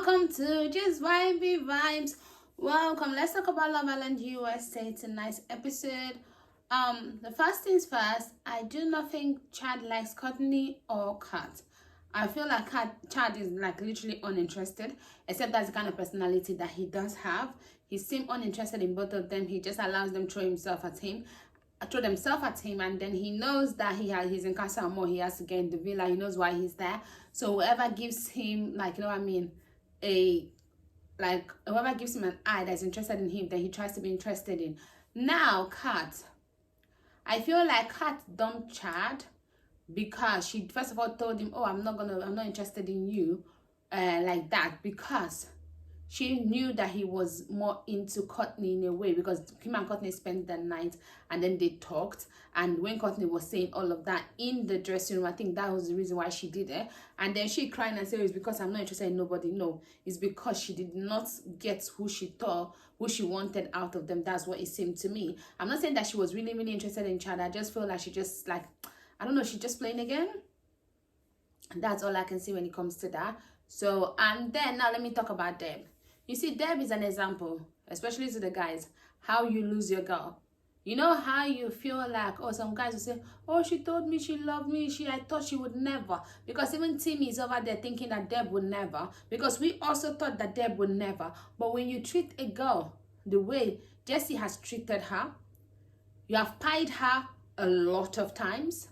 Welcome to Just Vibey Vibes. Welcome. Let's talk about Love Island USA tonight's episode. The first things first, I do not think Chad likes Courtney or Kat. I feel like Chad is like literally uninterested, except that's the kind of personality that he does have. He seems uninterested in both of them. He just allows them to throw themselves at him, and then he knows that he's in Casa Amor. He has to get in the villa. He knows why he's there. So whoever gives him, like, whoever gives him an eye that's interested in him, then he tries to be interested in. Now, Kat, I feel like Kat dumped Chad because she first of all told him, oh, I'm not interested in you, like that, because she knew that he was more into Courtney in a way, because him and Courtney spent the night and then they talked. And when Courtney was saying all of that in the dressing room, I think that was the reason why she did it. And then she cried and said, it's because I'm not interested in nobody. No, it's because she did not get who she wanted out of them. That's what it seemed to me. I'm not saying that she was really, really interested in Chad. I just feel like she just, like, I don't know, she's just playing again. And that's all I can see when it comes to that. So, and then now let me talk about Deb. You see, Deb is an example, especially to the guys, how you lose your girl. You know how you feel like, oh, some guys will say, oh, she told me she loved me. I thought she would never. Because even Timmy is over there thinking that Deb would never. Because we also thought that Deb would never. But when you treat a girl the way Jesse has treated her, you have pied her a lot of times.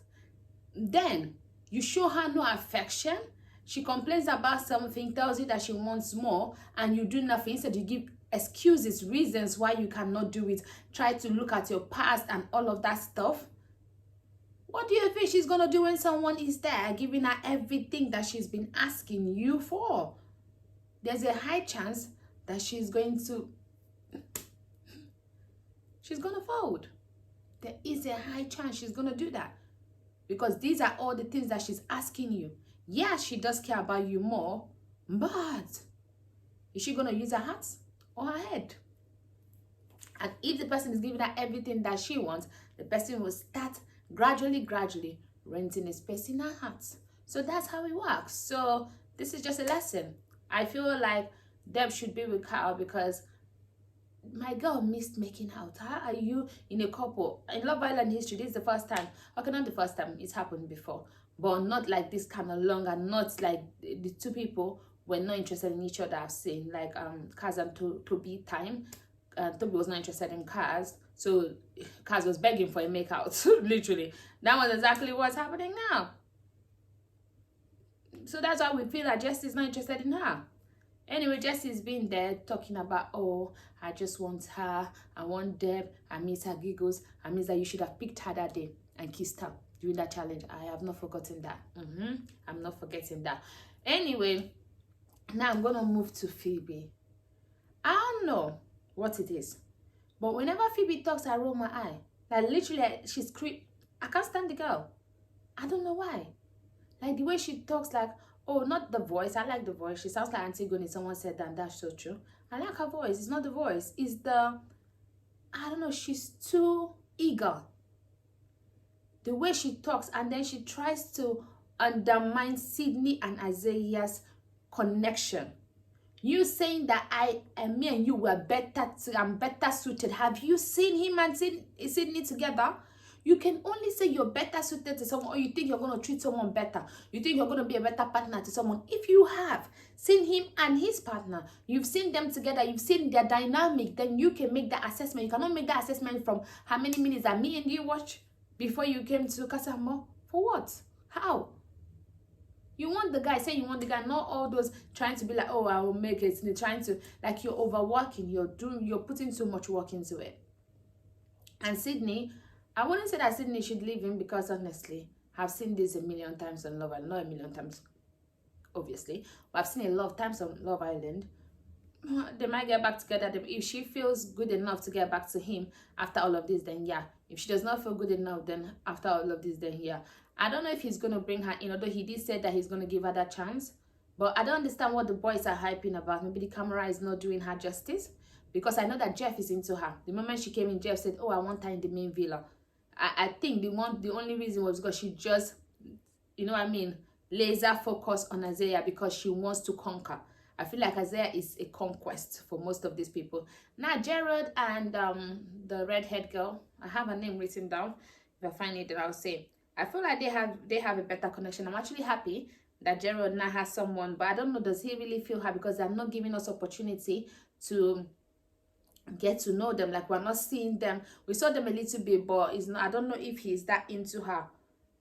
Then you show her no affection. She complains about something, tells you that she wants more, and you do nothing. Instead, you give excuses, reasons why you cannot do it. Try to look at your past and all of that stuff. What do you think she's going to do when someone is there giving her everything that she's been asking you for? There's a high chance that she's going to fold. There is a high chance she's going to do that. Because these are all the things that she's asking you. Yeah, she does care about you more, but is she going to use her heart or her head? And if the person is giving her everything that she wants, the person will start gradually renting a space in her heart. So that's how it works. So this is just a lesson. I feel like Deb should be with Kyle because my girl missed making out. How are you in a couple? In Love Island history, this is the first time. Okay, not the first time. It's happened before. But not like this kind of long, and not like the two people were not interested in each other. I've seen like Casa and Toby time. Toby was not interested in Kaz, so Kaz was begging for a makeout. Literally, that was exactly what's happening now. So that's why we feel that Jesse's not interested in her. Anyway, Jesse's been there talking about, oh, I just want her, I want Deb, I miss her giggles, I miss that you should have picked her that day and kissed her during that challenge. I have not forgotten that. I'm not forgetting that. Anyway, now I'm going to move to Phoebe. I don't know what it is, but whenever Phoebe talks, I roll my eye. Like, literally, she's creep. I can't stand the girl. I don't know why. Like, the way she talks, like, oh, not the voice. I like the voice. She sounds like Antigone. Someone said that, and that's so true. I like her voice. It's not the voice. It's the, I don't know, she's too eager. The way she talks, and then she tries to undermine Sydney and Isaiah's connection. You saying that me and you were I'm better suited. Have you seen him and Sydney together? You can only say you're better suited to someone, or you think you're going to treat someone better. You think you're going to be a better partner to someone. If you have seen him and his partner, you've seen them together, you've seen their dynamic, then you can make that assessment. You cannot make that assessment from how many minutes that me and you watched before you came to Casa Amor. For what? How? You want the guy, say you want the guy, not all those trying to be like, oh, I will make it. You're trying to, like, you're overworking, you're putting so much work into it. And Sydney, I wouldn't say that Sydney should leave him, because honestly, I've seen this a million times on Love Island. Not a million times, obviously, but I've seen a lot of times on Love Island. They might get back together. If she feels good enough to get back to him after all of this, then yeah. If she does not feel good enough, then after all of this, then yeah. I don't know if he's going to bring her in, although he did say that he's going to give her that chance. But I don't understand what the boys are hyping about. Maybe the camera is not doing her justice. Because I know that Jeff is into her. The moment she came in, Jeff said, oh, I want her in the main villa. I think the only reason was because she just, you know what I mean, laser focus on Isaiah because she wants to conquer. I feel like Isaiah is a conquest for most of these people. Now Gerald and the redhead girl, I have her name written down. If I find it, then I'll say. I feel like they have a better connection. I'm actually happy that Gerald now has someone, but I don't know, does he really feel her? Because they're not giving us opportunity to get to know them. Like, we're not seeing them. We saw them a little bit, but it's not, I don't know if he's that into her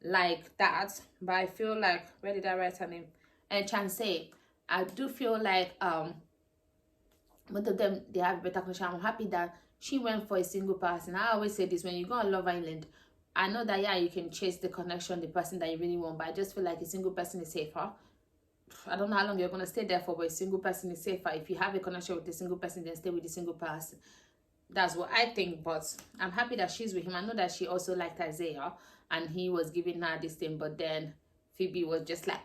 like that. But I feel like, where did I write her name? And Chansey, I do feel like both of them, they have a better connection. I'm happy that she went for a single person. I always say this, when you go on Love Island, I know that, yeah, you can chase the connection, the person that you really want, but I just feel like a single person is safer. I don't know how long you're going to stay there for, but a single person is safer. If you have a connection with a single person, then stay with the single person. That's what I think, but I'm happy that she's with him. I know that she also liked Isaiah, and he was giving her this thing, but then Phoebe was just like,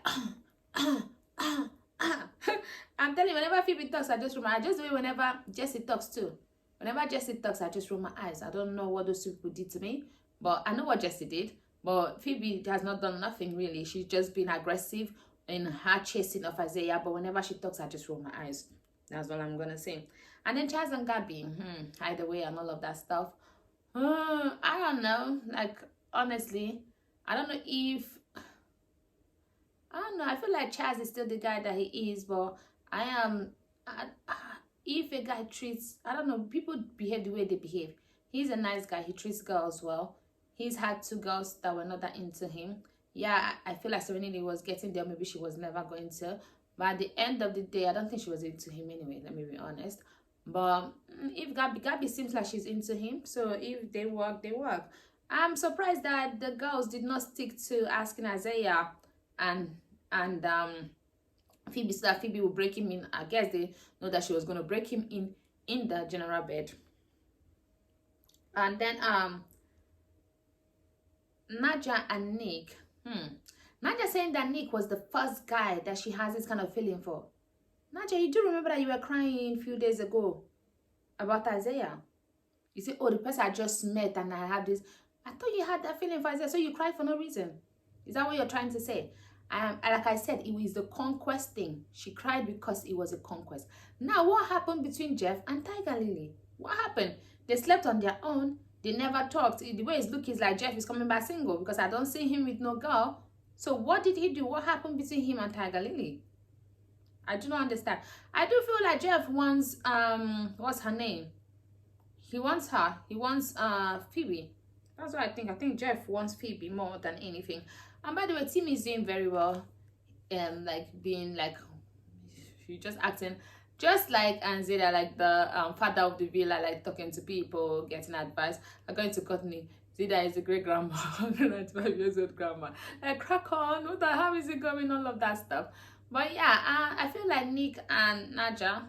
I'm telling you, whenever Phoebe talks, I just remember, I just do it whenever Jessie talks too. Whenever Jessie talks, I just roll my eyes. I don't know what those people did to me, but I know what Jessie did. But Phoebe has not done nothing really. She's just been aggressive in her chasing of Isaiah. But whenever she talks, I just roll my eyes. That's all I'm gonna say. And then Charles and Gabby, either way, and all of that stuff. I don't know. Like, honestly, I don't know if, I don't know. I feel like Charles is still the guy that he is, but if a guy treats, I don't know, people behave the way they behave. He's a nice guy. He treats girls well. He's had 2 girls that were not that into him. Yeah, I feel like Serenity was getting there. Maybe she was never going to. But at the end of the day, I don't think she was into him anyway. Let me be honest. But if Gabby seems like she's into him. So if they work, they work. I'm surprised that the girls did not stick to asking Isaiah and Phoebe, so that Phoebe will break him in. I guess they know that she was going to break him in the general bed. And then Naja and Nick. Naja saying that Nick was the first guy that she has this kind of feeling for. Naja, you do remember that you were crying a few days ago about Isaiah? You say, oh, the person I just met and I have this. I thought you had that feeling for Isaiah, so you cried for no reason. Is that what you're trying to say? Like I said, it was the conquest thing. She cried because it was a conquest. Now, what happened between Jeff and Tiger Lily? What happened? They slept on their own. They never talked. The way it's looking is like Jeff is coming back single because I don't see him with no girl. So what did he do? What happened between him and Tiger Lily? I do not understand. I do feel like Jeff wants, what's her name? He wants her. He wants Phoebe. That's what I think. I think Jeff wants Phoebe more than anything. And by the way, Tim is doing very well. Like being like, she's just acting just like Anzeda, like the father of the villa, like talking to people, getting advice. I'm going to Courtney. Zida is a great grandma, 95 years old grandma. Like, crack on, what the hell is it going? All of that stuff. But yeah, I feel like Nick and Naja,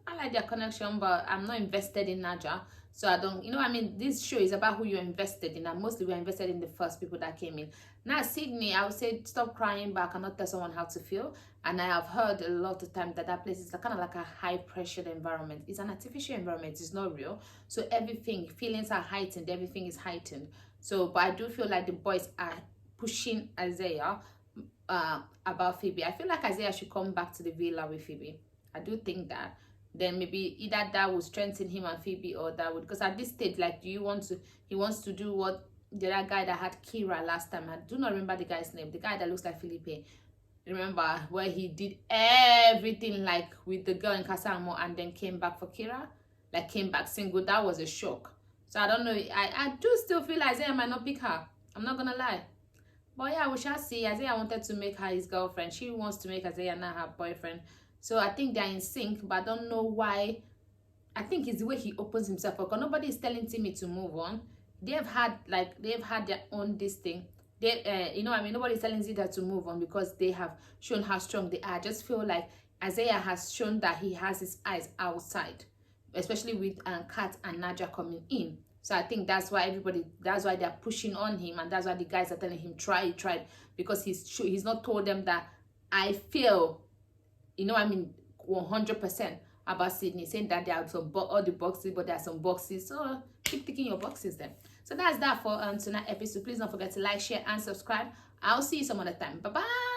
I like their connection, but I'm not invested in Naja. So I don't, you know, I mean, this show is about who you're invested in, and mostly we're invested in the first people that came in. Now, Sydney, I would say stop crying, but I cannot tell someone how to feel. And I have heard a lot of times that place is kind of like a high-pressured environment. It's an artificial environment. It's not real. So everything, feelings are heightened. Everything is heightened. So, but I do feel like the boys are pushing Isaiah about Phoebe. I feel like Isaiah should come back to the villa with Phoebe. I do think that. Then maybe either that will strengthen him and Phoebe, or that would, because at this stage, like, do you want to, he wants to do what the other guy that had Kira last time, I do not remember the guy's name, the guy that looks like Felipe, remember, where he did everything like with the girl in Casa Amor and then came back for Kira, like came back single. That was a shock. So I don't know, I do still feel Isaiah might not pick her, I'm not gonna lie. But yeah, we shall see. Isaiah wanted to make her his girlfriend. She wants to make Isaiah not her boyfriend. So I think they're in sync, but I don't know why. I think it's the way he opens himself up. Because nobody is telling Timmy to move on. They've had their own this thing. They, you know, I mean, nobody's telling Zida to move on because they have shown how strong they are. I just feel like Isaiah has shown that he has his eyes outside, especially with Kat and Naja coming in. So I think that's why that's why they're pushing on him, and that's why the guys are telling him try, because he's not told them that I feel, you know, I mean, 100% about Sydney, saying that there are some all the boxes, but there are some boxes. So keep ticking your boxes then. So that's that for tonight's episode. Please don't forget to like, share, and subscribe. I'll see you some other time. Bye bye.